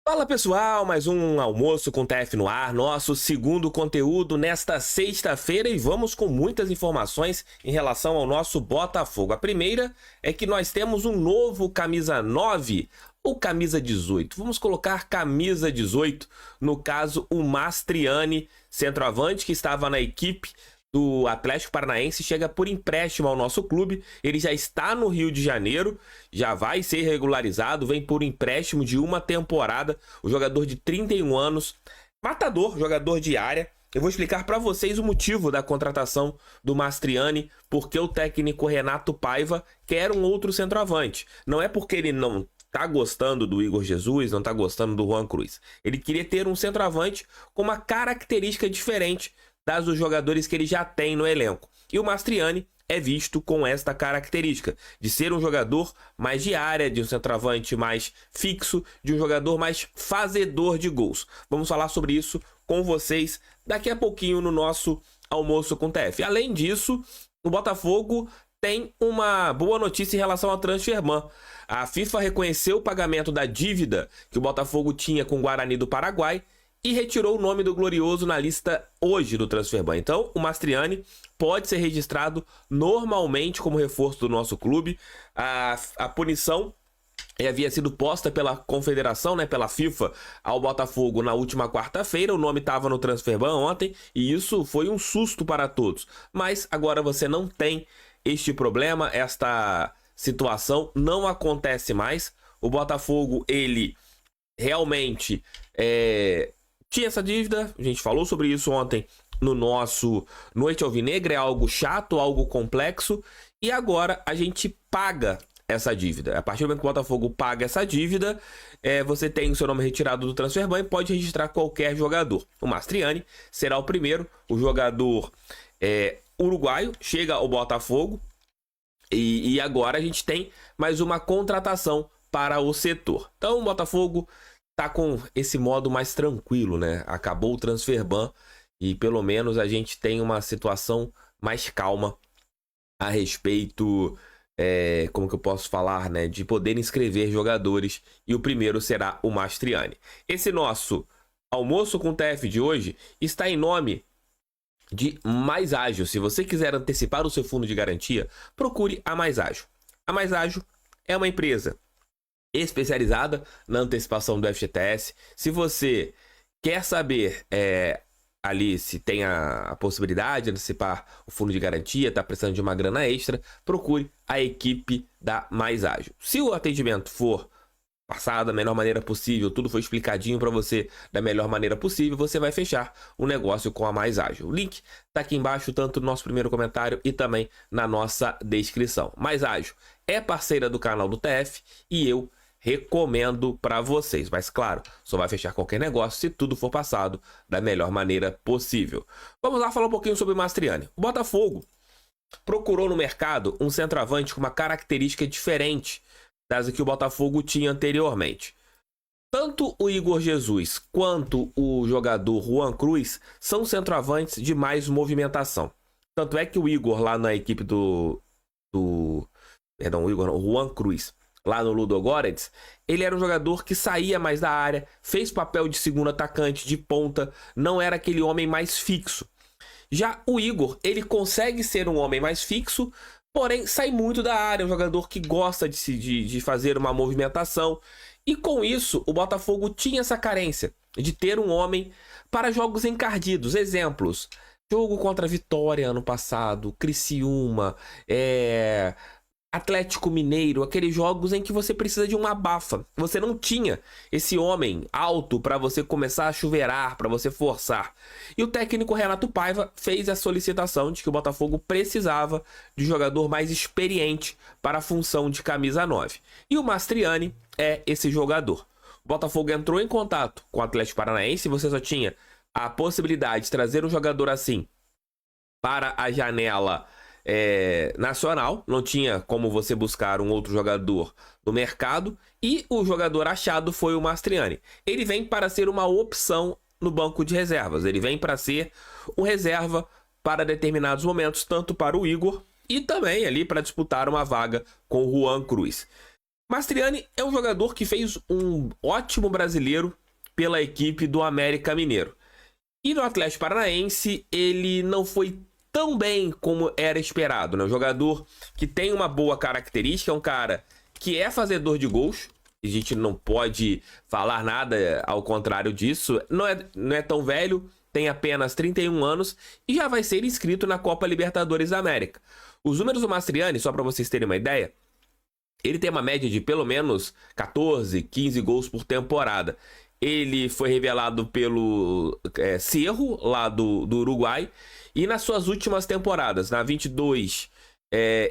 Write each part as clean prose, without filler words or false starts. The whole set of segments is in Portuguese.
Fala pessoal, mais um almoço com TF no ar, nosso segundo conteúdo nesta sexta-feira e vamos com muitas informações em relação ao nosso Botafogo. A primeira é que nós temos um novo camisa 9 ou camisa 18. Vamos colocar camisa 18, no caso o Mastriani, centroavante que estava na equipe do Atlético Paranaense, chega por empréstimo ao nosso clube. Ele já está no Rio de Janeiro, já vai ser regularizado, vem por empréstimo de uma temporada. O jogador de 31 anos, matador, jogador de área. Eu vou explicar para vocês o motivo da contratação do Mastriani, porque o técnico Renato Paiva quer um outro centroavante. Não é porque ele não tá gostando do Igor Jesus, não tá gostando do Juan Cruz. Ele queria ter um centroavante com uma característica diferente das dos jogadores que ele já tem no elenco. E o Mastriani é visto com esta característica, de ser um jogador mais de área, de um centroavante mais fixo, de um jogador mais fazedor de gols. Vamos falar sobre isso com vocês daqui a pouquinho no nosso almoço com TF. Além disso, o Botafogo tem uma boa notícia em relação ao Transferban. A FIFA reconheceu o pagamento da dívida que o Botafogo tinha com o Guarani do Paraguai e retirou o nome do Glorioso na lista hoje do Transferban. Então, o Mastriani pode ser registrado normalmente como reforço do nosso clube. A punição havia sido posta pela confederação, pela FIFA, ao Botafogo na última quarta-feira. O nome estava no Transferban ontem e isso foi um susto para todos. Mas agora você não tem este problema, esta situação não acontece mais. O Botafogo, ele realmente tinha essa dívida, a gente falou sobre isso ontem no nosso Noite Alvinegra, é algo chato, algo complexo, e agora a gente paga essa dívida. A partir do momento que o Botafogo paga essa dívida, você tem o seu nome retirado do Transferban e pode registrar qualquer jogador. O Mastriani será o primeiro, o jogador uruguaio, chega ao Botafogo, e agora a gente tem mais uma contratação para o setor. Então o Botafogo tá com esse modo mais tranquilo, Acabou o Transferban e pelo menos a gente tem uma situação mais calma a respeito, como que eu posso falar, de poder inscrever jogadores, e o primeiro será o Mastriani. Esse nosso almoço com TF de hoje está em nome de Mais Ágil. Se você quiser antecipar o seu fundo de garantia, procure a Mais Ágil. A Mais Ágil é uma empresa especializada na antecipação do FGTS. Se você quer saber ali se tem a possibilidade de antecipar o fundo de garantia, está precisando de uma grana extra, procure a equipe da Mais Ágil. Se o atendimento for passado da melhor maneira possível, tudo foi explicadinho para você da melhor maneira possível, você vai fechar o negócio com a Mais Ágil. O link está aqui embaixo, tanto no nosso primeiro comentário e também na nossa descrição. Mais Ágil é parceira do canal do TF e eu recomendo para vocês, mas claro, só vai fechar qualquer negócio se tudo for passado da melhor maneira possível. Vamos lá falar um pouquinho sobre o Mastriani. O Botafogo procurou no mercado um centroavante com uma característica diferente das que o Botafogo tinha anteriormente. Tanto o Igor Jesus quanto o jogador Juan Cruz são centroavantes de mais movimentação. Tanto é que o Igor lá na equipe o Juan Cruz lá no Ludogorets, ele era um jogador que saía mais da área, fez papel de segundo atacante, de ponta, não era aquele homem mais fixo. Já o Igor, ele consegue ser um homem mais fixo, porém sai muito da área, é um jogador que gosta de fazer uma movimentação. E com isso, o Botafogo tinha essa carência de ter um homem para jogos encardidos. Exemplos: jogo contra a Vitória ano passado, Criciúma, Atlético Mineiro, aqueles jogos em que você precisa de uma abafa. Você não tinha esse homem alto para você começar a chuveirar, para você forçar. E o técnico Renato Paiva fez a solicitação de que o Botafogo precisava de um jogador mais experiente para a função de camisa 9. E o Mastriani é esse jogador. O Botafogo entrou em contato com o Atlético Paranaense, você só tinha a possibilidade de trazer um jogador assim para a janela nacional, não tinha como você buscar um outro jogador no mercado, e o jogador achado foi o Mastriani. Ele vem para ser uma opção no banco de reservas, ele vem para ser um reserva para determinados momentos, tanto para o Igor e também ali para disputar uma vaga com o Juan Cruz. Mastriani é um jogador que fez um ótimo brasileiro pela equipe do América Mineiro. E no Atlético Paranaense ele não foi tão bem como era esperado, né? Um jogador que tem uma boa característica, é um cara que é fazedor de gols. A gente não pode falar nada ao contrário disso. Não é tão velho, tem apenas 31 anos e já vai ser inscrito na Copa Libertadores da América. Os números do Mastriani, só para vocês terem uma ideia, ele tem uma média de pelo menos 14, 15 gols por temporada. Ele foi revelado pelo Cerro, lá do Uruguai. E nas suas últimas temporadas, na 22,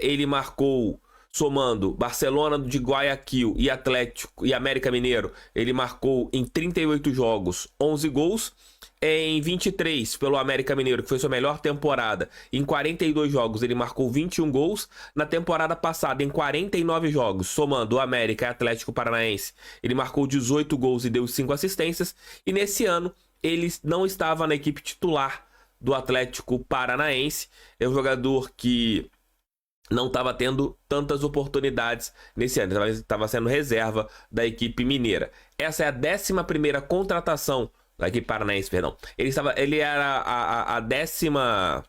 ele marcou, somando Barcelona de Guayaquil e Atlético e América Mineiro, ele marcou em 38 jogos 11 gols. Em 23, pelo América Mineiro, que foi sua melhor temporada, em 42 jogos ele marcou 21 gols. Na temporada passada, em 49 jogos, somando o América e Atlético Paranaense, ele marcou 18 gols e deu 5 assistências. E nesse ano, ele não estava na equipe titular do Atlético Paranaense. É um jogador que não estava tendo tantas oportunidades nesse ano, estava sendo reserva da equipe mineira. Essa é a 11ª contratação da equipe paranaense, perdão. Ele era a décima...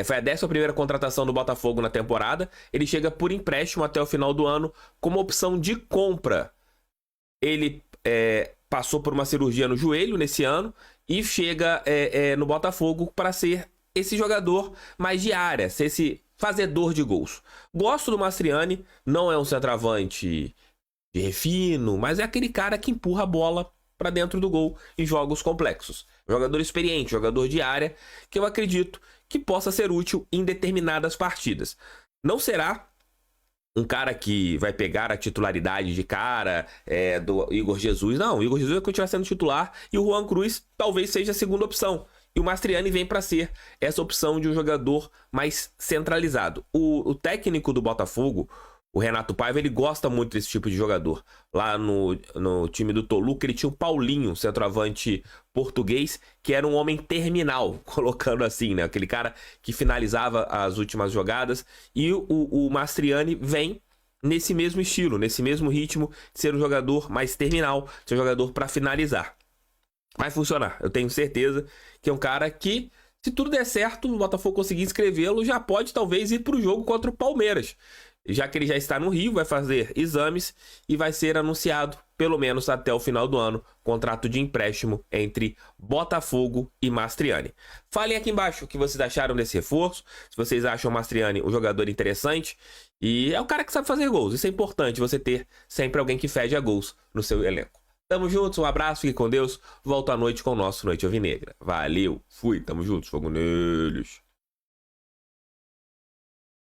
foi a 11ª contratação do Botafogo na temporada. Ele chega por empréstimo até o final do ano como opção de compra. Ele passou por uma cirurgia no joelho nesse ano e chega no Botafogo para ser esse jogador mais de área, ser esse fazedor de gols. Gosto do Mastriani, não é um centroavante de refino, mas é aquele cara que empurra a bola para dentro do gol em jogos complexos. Jogador experiente, jogador de área, que eu acredito que possa ser útil em determinadas partidas. Não será um cara que vai pegar a titularidade de cara do Igor Jesus. Não, o Igor Jesus vai continuar sendo titular e o Juan Cruz talvez seja a segunda opção. E o Mastriani vem para ser essa opção de um jogador mais centralizado. O técnico do Botafogo, o Renato Paiva, ele gosta muito desse tipo de jogador. Lá no time do Toluca, ele tinha o Paulinho, centroavante português, que era um homem terminal, colocando assim, né? Aquele cara que finalizava as últimas jogadas. E o Mastriani vem nesse mesmo estilo, nesse mesmo ritmo, de ser um jogador mais terminal, ser um jogador para finalizar. Vai funcionar, eu tenho certeza que é um cara que, se tudo der certo, o Botafogo conseguir inscrevê-lo, já pode talvez ir para o jogo contra o Palmeiras. Já que ele já está no Rio, vai fazer exames e vai ser anunciado, pelo menos até o final do ano, contrato de empréstimo entre Botafogo e Mastriani. Falem aqui embaixo o que vocês acharam desse reforço, se vocês acham o Mastriani um jogador interessante. E é um cara que sabe fazer gols, isso é importante, você ter sempre alguém que fede a gols no seu elenco. Tamo juntos, um abraço, fique com Deus, volto à noite com o nosso Noite Alvinegra. Valeu, fui, tamo juntos, fogo neles.